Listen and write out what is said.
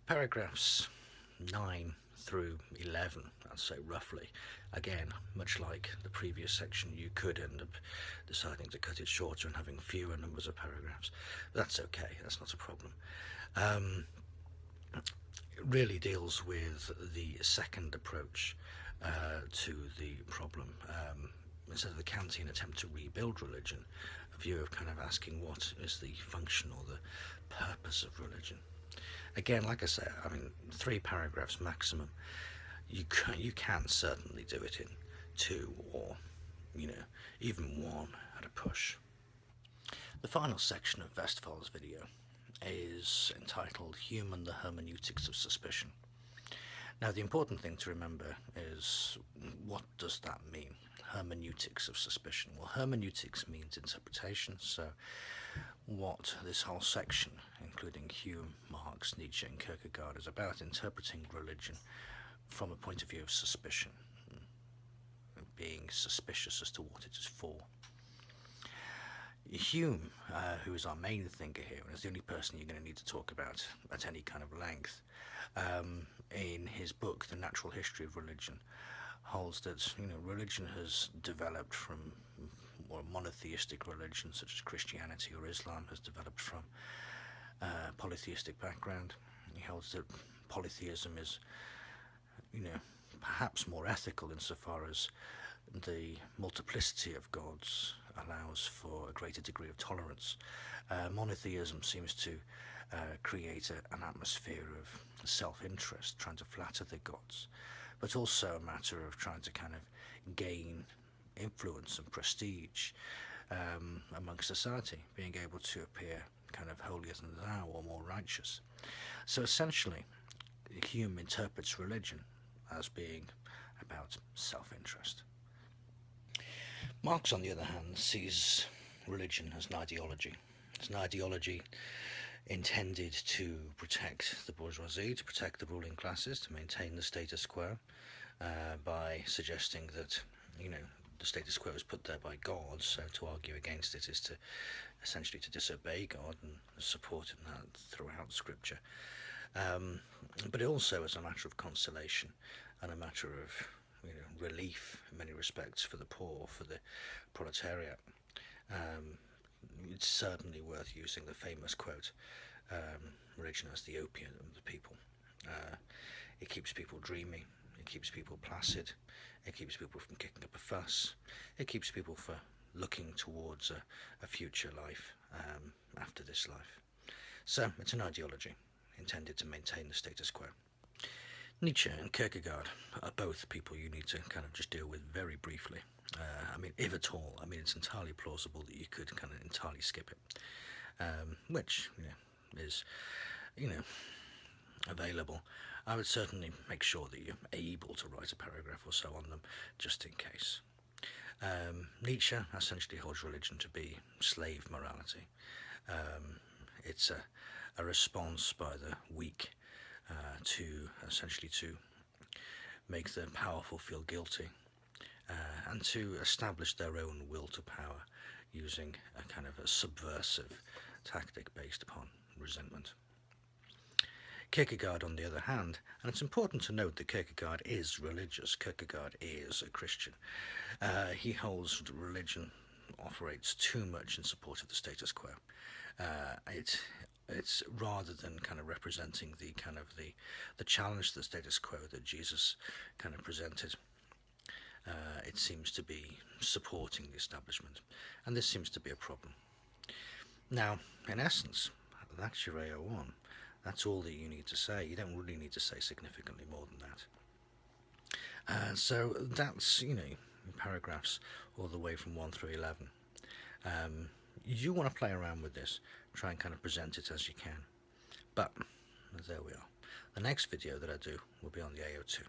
Paragraphs 9 through 11, I'd say roughly. Again, much like the previous section, you could end up deciding to cut it shorter and having fewer numbers of paragraphs. But that's okay, that's not a problem. It really deals with the second approach to the problem. Instead of the Kantian attempt to rebuild religion, a view of kind of asking what is the function or the purpose of religion. Again, like I say, 3 paragraphs maximum. You can certainly do it in 2 or, even 1 at a push. The final section of Westphal's video is entitled Hume, the Hermeneutics of Suspicion. Now, the important thing to remember is, what does that mean? Hermeneutics of suspicion. Well, hermeneutics means interpretation, so what this whole section, including Hume, Marx, Nietzsche and Kierkegaard, is about interpreting religion from a point of view of suspicion, being suspicious as to what it is for. Hume, who is our main thinker here, and is the only person you're going to need to talk about at any kind of length, in his book, The Natural History of Religion, holds that religion has developed from, or monotheistic religion such as Christianity or Islam has developed from polytheistic background. He holds that polytheism is perhaps more ethical insofar as the multiplicity of gods allows for a greater degree of tolerance. Monotheism seems to create an atmosphere of self-interest, trying to flatter the gods, but also a matter of trying to kind of gain influence and prestige amongst society, being able to appear kind of holier than thou or more righteous. So essentially, Hume interprets religion as being about self-interest. Marx, on the other hand, sees religion as an ideology. It's an ideology intended to protect the bourgeoisie, to protect the ruling classes, to maintain the status quo, by suggesting that, the status quo is put there by God, so to argue against it is to essentially to disobey God, and support in that throughout Scripture. But also as a matter of consolation and a matter of relief in many respects for the poor, for the proletariat. It's certainly worth using the famous quote, religion as the opium of the people. It keeps people dreaming, it keeps people placid, it keeps people from kicking up a fuss, it keeps people from looking towards a future life after this life. So it's an ideology intended to maintain the status quo. Nietzsche and Kierkegaard are both people you need to kind of just deal with very briefly. If at all. It's entirely plausible that you could kind of entirely skip it, which is available. I would certainly make sure that you're able to write a paragraph or so on them, just in case. Nietzsche essentially holds religion to be slave morality. It's a response by the weak to essentially to make the powerful feel guilty, and to establish their own will to power using a kind of a subversive tactic based upon resentment. Kierkegaard, on the other hand, and it's important to note that Kierkegaard is religious, Kierkegaard is a Christian. He holds that religion operates too much in support of the status quo. It's rather than kind of representing the challenge to the status quo that Jesus kind of presented. It seems to be supporting the establishment, and this seems to be a problem. Now, in essence, that's your AO1. That's all that you need to say. You don't really need to say significantly more than that. So that's, paragraphs all the way from 1 through 11. You want to play around with this, try and kind of present it as you can. But there we are. The next video that I do will be on the AO2.